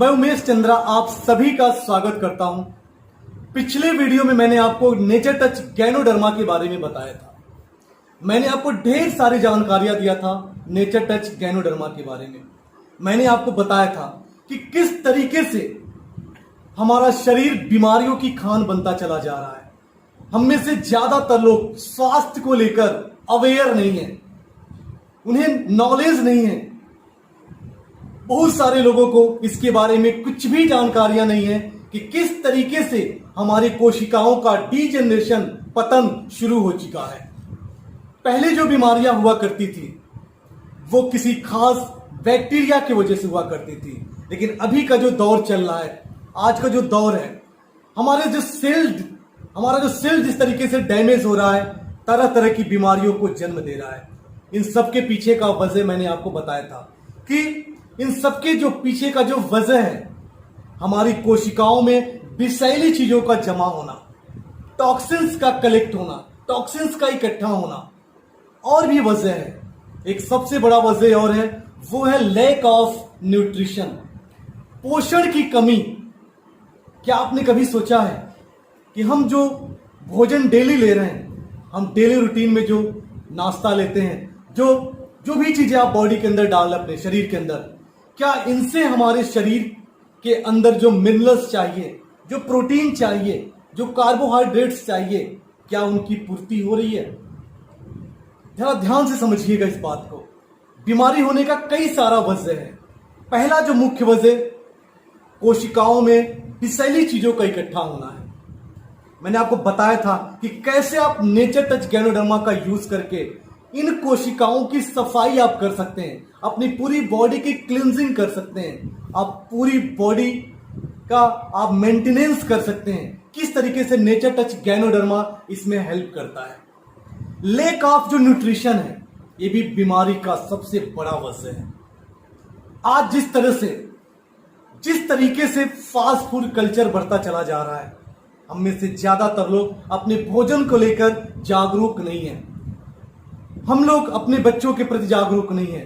मैं उमेश चंद्रा आप सभी का स्वागत करता हूं। पिछले वीडियो में मैंने आपको नेचर टच गैनोडर्मा के बारे में बताया था। मैंने आपको ढेर सारी जानकारियां दिया था नेचर टच गैनोडर्मा के बारे में। मैंने आपको बताया था कि किस तरीके से हमारा शरीर बीमारियों की खान बनता चला जा रहा है। हम में से ज्यादातर लोग स्वास्थ्य को लेकर अवेयर नहीं है, उन्हें नॉलेज नहीं है। बहुत सारे लोगों को इसके बारे में कुछ भी जानकारियां नहीं है कि किस तरीके से हमारी कोशिकाओं का डीजेनरेशन, पतन शुरू हो चुका है। पहले जो बीमारियां हुआ करती थी वो किसी खास बैक्टीरिया की वजह से हुआ करती थी, लेकिन अभी का जो दौर चल रहा है, आज का जो दौर है, हमारा जो सेल जिस तरीके से डैमेज हो रहा है, तरह तरह की बीमारियों को जन्म दे रहा है। इन सब के पीछे का वजह मैंने आपको बताया था कि इन सबके जो पीछे का जो वजह है, हमारी कोशिकाओं में विषैली चीजों का जमा होना, टॉक्सिन्स का कलेक्ट होना, टॉक्सिन्स का इकट्ठा होना, और भी वजह है। एक सबसे बड़ा वजह और है, वो है लैक ऑफ न्यूट्रिशन, पोषण की कमी। क्या आपने कभी सोचा है कि हम जो भोजन डेली ले रहे हैं, हम डेली रूटीन में जो नाश्ता लेते हैं, जो भी चीजें आप बॉडी के अंदर डाल अपने शरीर के अंदर, क्या इनसे हमारे शरीर के अंदर जो मिनरल्स चाहिए, जो प्रोटीन चाहिए, जो कार्बोहाइड्रेट्स चाहिए, क्या उनकी पूर्ति हो रही है? जरा ध्यान से समझिएगा इस बात को। बीमारी होने का कई सारा वजह है। पहला जो मुख्य वजह, कोशिकाओं में विषैली चीजों का इकट्ठा होना है। मैंने आपको बताया था कि कैसे आप नेचर टच गैनोडर्मा का यूज करके इन कोशिकाओं की सफाई आप कर सकते हैं, अपनी पूरी बॉडी की क्लींजिंग कर सकते हैं, आप पूरी बॉडी का आप मेंटेनेंस कर सकते हैं। किस तरीके से नेचर टच गैनोडर्मा इसमें हेल्प करता है। लैक ऑफ जो न्यूट्रिशन है, ये भी बीमारी का सबसे बड़ा वजह है। आज जिस तरीके से फास्ट फूड कल्चर बढ़ता चला जा रहा है, हम में से ज्यादातर लोग अपने भोजन को लेकर जागरूक नहीं है। हम लोग अपने बच्चों के प्रति जागरूक नहीं है,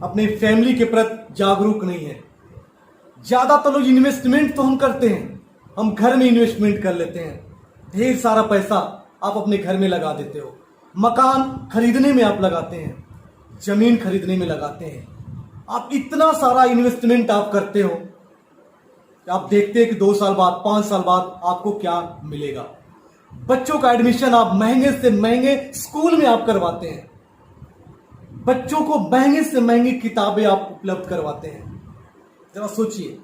अपने फैमिली के प्रति जागरूक नहीं है। ज्यादातर लोग इन्वेस्टमेंट तो हम करते हैं, हम घर में इन्वेस्टमेंट कर लेते हैं, ढेर सारा पैसा आप अपने घर में लगा देते हो, मकान खरीदने में आप लगाते हैं, जमीन खरीदने में लगाते हैं। आप इतना सारा इन्वेस्टमेंट आप करते हो, आप देखते हैं कि 2 साल बाद, 5 साल बाद आपको क्या मिलेगा। बच्चों का एडमिशन आप महंगे से महंगे स्कूल में आप करवाते हैं, बच्चों को महंगे से महंगी किताबें आप उपलब्ध करवाते हैं। जरा सोचिए,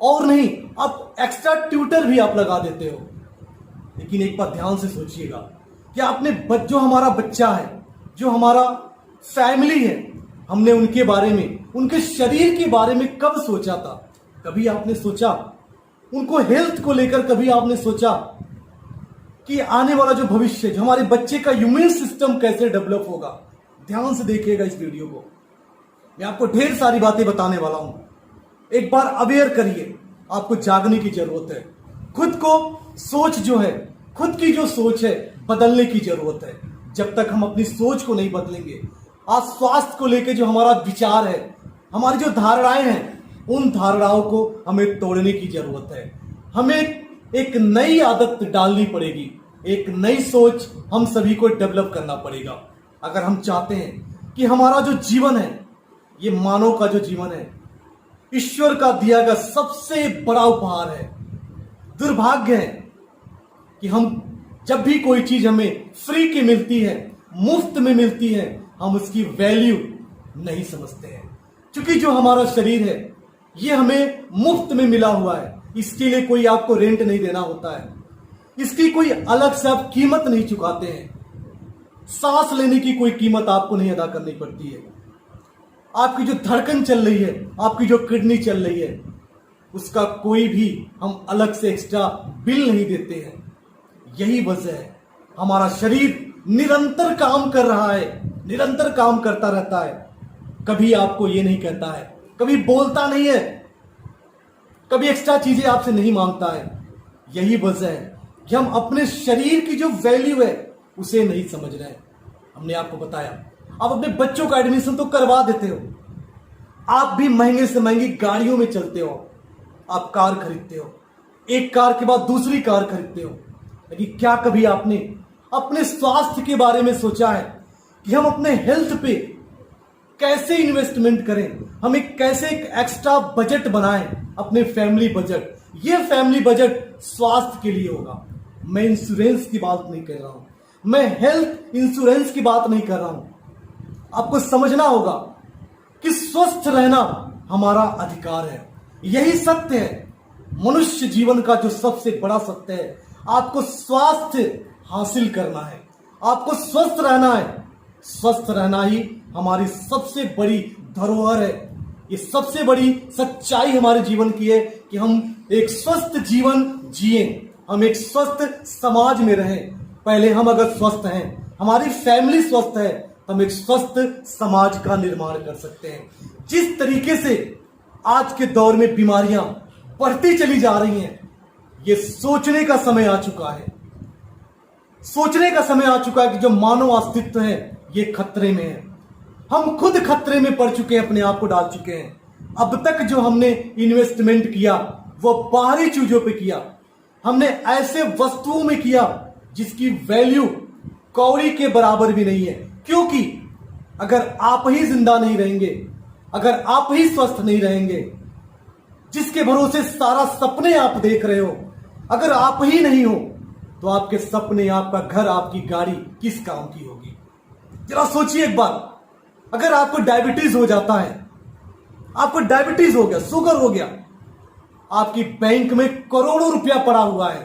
और नहीं, आप एक्स्ट्रा ट्यूटर भी आप लगा देते हो। लेकिन एक बात ध्यान से सोचिएगा कि आपने जो हमारा बच्चा है, जो हमारा फैमिली है, हमने उनके बारे में, उनके शरीर के बारे में कब सोचा था? कभी आपने सोचा? उनको हेल्थ को लेकर कभी आपने सोचा कि आने वाला जो भविष्य, जो हमारे बच्चे का इम्यून सिस्टम कैसे डेवलप होगा? ध्यान से देखिएगा इस वीडियो को, मैं आपको ढेर सारी बातें बताने वाला हूं। एक बार अवेयर करिए, आपको जागने की जरूरत है। खुद को सोच जो है, खुद की जो सोच है, बदलने की जरूरत है। जब तक हम अपनी सोच को नहीं बदलेंगे, आज स्वास्थ्य को लेकर जो हमारा विचार है, हमारी जो धारणाएं हैं, उन धारणाओं को हमें तोड़ने की जरूरत है। हमें एक नई आदत डालनी पड़ेगी, एक नई सोच हम सभी को डेवलप करना पड़ेगा। अगर हम चाहते हैं कि हमारा जो जीवन है, ये मानव का जो जीवन है, ईश्वर का दिया गया सबसे बड़ा उपहार है। दुर्भाग्य है कि हम जब भी कोई चीज हमें फ्री की मिलती है, मुफ्त में मिलती है, हम उसकी वैल्यू नहीं समझते हैं। क्योंकि जो हमारा शरीर है, ये हमें मुफ्त में मिला हुआ है, इसके लिए कोई आपको रेंट नहीं देना होता है, इसकी कोई अलग से आप कीमत नहीं चुकाते हैं, सांस लेने की कोई कीमत आपको नहीं अदा करनी पड़ती है। आपकी जो धड़कन चल रही है, आपकी जो किडनी चल रही है, उसका कोई भी हम अलग से एक्स्ट्रा बिल नहीं देते हैं। यही वजह है, हमारा शरीर निरंतर काम कर रहा है, निरंतर काम करता रहता है, कभी आपको ये नहीं कहता है, कभी बोलता नहीं है, कभी एक्स्ट्रा चीजें आपसे नहीं मांगता है। यही वजह है कि हम अपने शरीर की जो वैल्यू है उसे नहीं समझ रहे हैं। हमने आपको बताया, आप अपने बच्चों का एडमिशन तो करवा देते हो, आप भी महंगे से महंगी गाड़ियों में चलते हो, आप कार खरीदते हो, एक कार के बाद दूसरी कार खरीदते हो, लेकिन क्या कभी आपने अपने स्वास्थ्य के बारे में सोचा है कि हम अपने हेल्थ पे कैसे इन्वेस्टमेंट करें, हम एक कैसे एक एक्स्ट्रा बजट बनाएं, अपने फैमिली बजट। ये फैमिली बजट स्वास्थ्य के लिए होगा। मैं इंश्योरेंस की बात नहीं कर रहा हूं, मैं हेल्थ इंश्योरेंस की बात नहीं कर रहा हूं। आपको समझना होगा कि स्वस्थ रहना हमारा अधिकार है। यही सत्य है, मनुष्य जीवन का जो सबसे बड़ा सत्य है। आपको स्वास्थ्य हासिल करना है, आपको स्वस्थ रहना है। स्वस्थ रहना ही हमारी सबसे बड़ी धरोहर है। ये सबसे बड़ी सच्चाई हमारे जीवन की है कि हम एक स्वस्थ जीवन जिए, हम एक स्वस्थ समाज में रहें। पहले हम अगर स्वस्थ हैं, हमारी फैमिली स्वस्थ है, तो हम एक स्वस्थ समाज का निर्माण कर सकते हैं। जिस तरीके से आज के दौर में बीमारियां बढ़ती चली जा रही हैं, ये सोचने का समय आ चुका है। सोचने का समय आ चुका है कि जो मानव अस्तित्व है ये खतरे में है। हम खुद खतरे में पड़ चुके हैं, अपने आप को डाल चुके हैं। अब तक जो हमने इन्वेस्टमेंट किया वो बाहरी चीजों पे किया, हमने ऐसे वस्तुओं में किया जिसकी वैल्यू कौड़ी के बराबर भी नहीं है। क्योंकि अगर आप ही जिंदा नहीं रहेंगे, अगर आप ही स्वस्थ नहीं रहेंगे, जिसके भरोसे सारा सपने आप देख रहे हो, अगर आप ही नहीं हो, तो आपके सपने, आपका घर, आपकी गाड़ी किस काम की होगी? जरा सोचिए एक बार। अगर आपको डायबिटीज हो जाता है, आपको डायबिटीज हो गया, शुगर हो गया, आपकी बैंक में करोड़ों रुपया पड़ा हुआ है,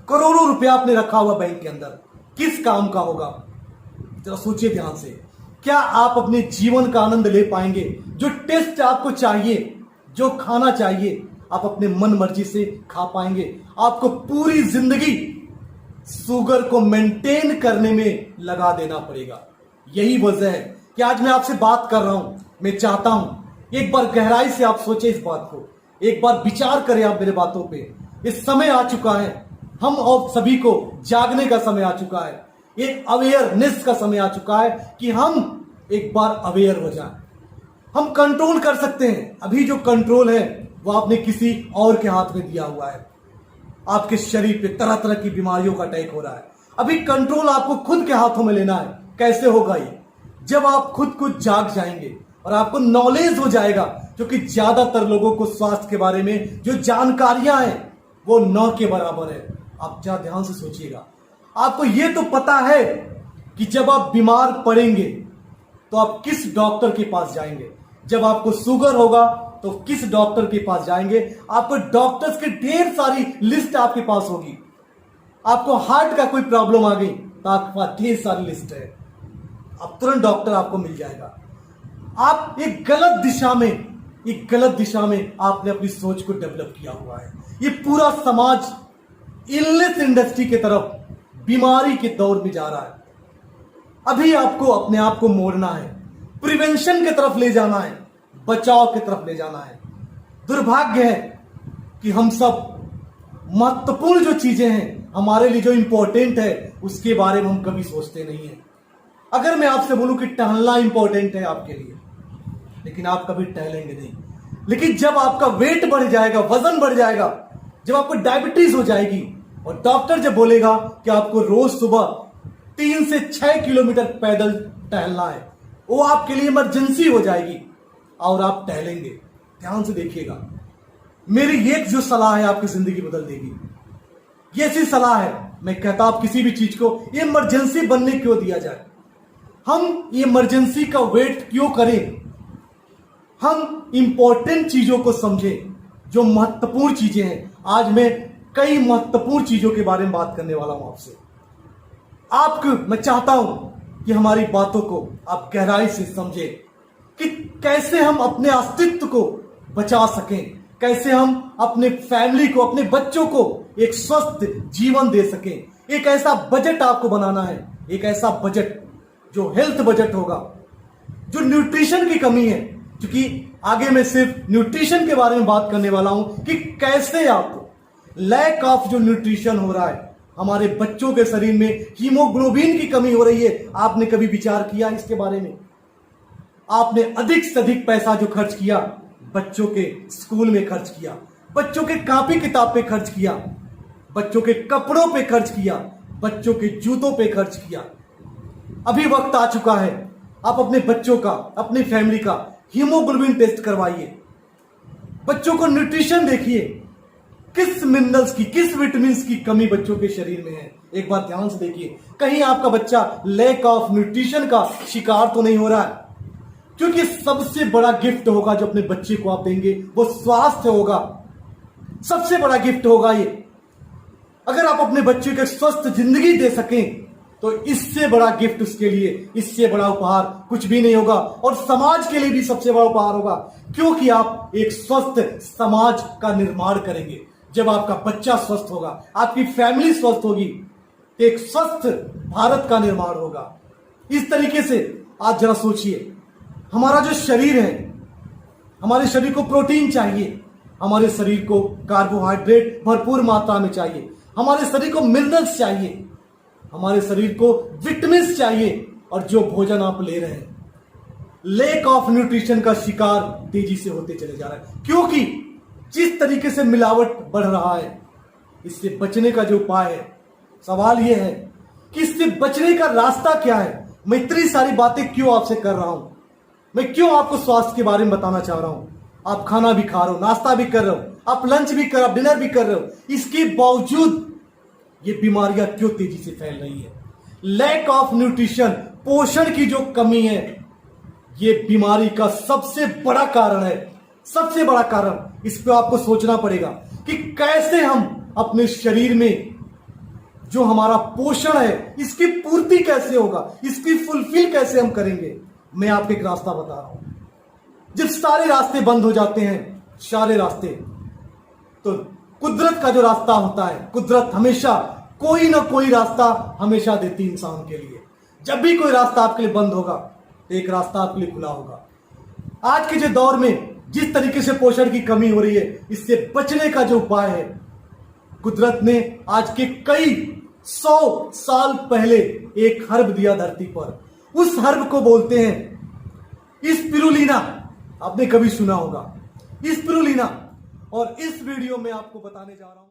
करोड़ों रुपया आपने रखा हुआ बैंक के अंदर, किस काम का होगा? जरा सोचिए ध्यान से। क्या आप अपने जीवन का आनंद ले पाएंगे? जो टेस्ट आपको चाहिए, जो खाना चाहिए, आप अपने मन मर्जी से खा पाएंगे? आपको पूरी जिंदगी शुगर को मेंटेन करने में लगा देना पड़ेगा। यही वजह है कि आज मैं आपसे बात कर रहा हूं। मैं चाहता हूं एक बार गहराई से आप सोचें इस बात को, एक बार विचार करें आप मेरे बातों पे। इस समय आ चुका है, हम और सभी को जागने का समय आ चुका है, एक अवेयरनेस का समय आ चुका है कि हम एक बार अवेयर हो जाएं। हम कंट्रोल कर सकते हैं। अभी जो कंट्रोल है वो आपने किसी और के हाथ में दिया हुआ है। आपके शरीर पे तरह तरह की बीमारियों का अटैक हो रहा है। अभी कंट्रोल आपको खुद के हाथों में लेना है। कैसे होगा ये? जब आप खुद को जाग जाएंगे और आपको नॉलेज हो जाएगा, क्योंकि ज्यादातर लोगों को स्वास्थ्य के बारे में जो जानकारियां हैं वो न के बराबर है। आप जरा ध्यान से सोचिएगा। आपको ये तो पता है कि जब आप बीमार पड़ेंगे तो आप किस डॉक्टर के पास जाएंगे, जब आपको शुगर होगा तो किस डॉक्टर के पास जाएंगे। आपको डॉक्टर्स की ढेर सारी लिस्ट आपके पास होगी। आपको हार्ट का कोई प्रॉब्लम आ गई तो आपके पास ढेर सारी लिस्ट है, अब तुरंत डॉक्टर आपको मिल जाएगा। आप एक गलत दिशा में आपने अपनी सोच को डेवलप किया हुआ है। ये पूरा समाज इलनेस इंडस्ट्री की तरफ, बीमारी के दौर में जा रहा है। अभी आपको अपने आप को मोड़ना है, प्रिवेंशन की तरफ ले जाना है, बचाव की तरफ ले जाना है। दुर्भाग्य है कि हम सब महत्वपूर्ण जो चीजें हैं, हमारे लिए जो इंपॉर्टेंट है, उसके बारे में हम कभी सोचते नहीं है। अगर मैं आपसे बोलूं कि टहलना इंपॉर्टेंट है आपके लिए, लेकिन आप कभी टहलेंगे नहीं। लेकिन जब आपका वेट बढ़ जाएगा, वजन बढ़ जाएगा, जब आपको डायबिटीज हो जाएगी और डॉक्टर जब बोलेगा कि आपको रोज सुबह 3 से 6 किलोमीटर पैदल टहलना है, वो आपके लिए इमरजेंसी हो जाएगी और आप टहलेंगे। ध्यान से देखिएगा, मेरी एक जो सलाह है आपकी जिंदगी बदल देगी। ये ऐसी सलाह है, मैं कहता आप किसी भी चीज को इमरजेंसी बनने क्यों दिया जाए। हम इमरजेंसी का वेट क्यों करें? हम इंपॉर्टेंट चीजों को समझें, जो महत्वपूर्ण चीजें हैं। आज मैं कई महत्वपूर्ण चीजों के बारे में बात करने वाला हूं आपसे। मैं चाहता हूं कि हमारी बातों को आप गहराई से समझें कि कैसे हम अपने अस्तित्व को बचा सकें, कैसे हम अपने फैमिली को, अपने बच्चों को एक स्वस्थ जीवन दे सकें। एक ऐसा बजट आपको बनाना है, एक ऐसा बजट जो हेल्थ बजट होगा, जो न्यूट्रिशन की कमी है, क्योंकि आगे मैं सिर्फ न्यूट्रिशन के बारे में बात करने वाला हूं कि कैसे आप लैक ऑफ जो न्यूट्रिशन हो रहा है, हमारे बच्चों के शरीर में हीमोग्लोबिन की कमी हो रही है। आपने कभी विचार किया इसके बारे में? आपने अधिक से अधिक पैसा जो खर्च किया बच्चों के स्कूल में खर्च किया, बच्चों के कॉपी किताब पे खर्च किया, बच्चों के कपड़ों पे खर्च किया, बच्चों के जूतों पे खर्च किया। अभी वक्त आ चुका है, आप अपने बच्चों का, अपनी फैमिली का हीमोग्लोबिन टेस्ट करवाइए। बच्चों को न्यूट्रिशन देखिए, किस मिनरल्स की, किस विटामिन की कमी बच्चों के शरीर में है। एक बार ध्यान से देखिए, कहीं आपका बच्चा लैक ऑफ न्यूट्रिशन का शिकार तो नहीं हो रहा है। क्योंकि सबसे बड़ा गिफ्ट होगा जो अपने बच्चे को आप देंगे वो स्वास्थ्य होगा। सबसे बड़ा गिफ्ट होगा ये। अगर आप अपने बच्चे को स्वस्थ जिंदगी दे सकें तो इससे बड़ा गिफ्ट उसके लिए, इससे बड़ा उपहार कुछ भी नहीं होगा। और समाज के लिए भी सबसे बड़ा उपहार होगा, क्योंकि आप एक स्वस्थ समाज का निर्माण करेंगे। जब आपका बच्चा स्वस्थ होगा, आपकी फैमिली स्वस्थ होगी, तो एक स्वस्थ भारत का निर्माण होगा। इस तरीके से आप जरा सोचिए, हमारा जो शरीर है, हमारे शरीर को प्रोटीन चाहिए, हमारे शरीर को कार्बोहाइड्रेट भरपूर मात्रा में चाहिए, हमारे शरीर को मिनरल्स चाहिए, हमारे शरीर को विटामिन चाहिए। और जो भोजन आप ले रहे हैं, लैक ऑफ न्यूट्रिशन का शिकार तेजी से होते चले जा रहा है। क्योंकि जिस तरीके से मिलावट बढ़ रहा है, इससे बचने का जो उपाय है, सवाल यह है कि इससे बचने का रास्ता क्या है। मैं इतनी सारी बातें क्यों आपसे कर रहा हूं, मैं क्यों आपको स्वास्थ्य के बारे में बताना चाह रहा हूं। आप खाना भी खा रहे हो, नाश्ता भी कर रहे हो, आप लंच भी कर रहे हो, डिनर भी कर रहे हो, इसके बावजूद ये बीमारियां क्यों तेजी से फैल रही है। लैक ऑफ न्यूट्रिशन, पोषण की जो कमी है, ये बीमारी का सबसे बड़ा कारण है। सबसे बड़ा कारण, इस पे आपको सोचना पड़ेगा कि कैसे हम अपने शरीर में जो हमारा पोषण है, इसकी पूर्ति कैसे होगा, इसकी फुलफिल कैसे हम करेंगे। मैं आपको एक रास्ता बता रहा हूं। जब सारे रास्ते बंद हो जाते हैं, सारे रास्ते, तो कुदरत का जो रास्ता होता है, कुदरत हमेशा कोई ना कोई रास्ता हमेशा देती है इंसान के लिए। जब भी कोई रास्ता आपके लिए बंद होगा, तो एक रास्ता आपके लिए खुला होगा। आज के जो दौर में जिस तरीके से पोषण की कमी हो रही है, इससे बचने का जो उपाय है, कुदरत ने आज के कई 100 साल पहले एक हर्ब दिया धरती पर। उस हर्ब को बोलते हैं स्पिरुलिना। आपने कभी सुना होगा स्पिरुलिना, और इस वीडियो में आपको बताने जा रहा हूं।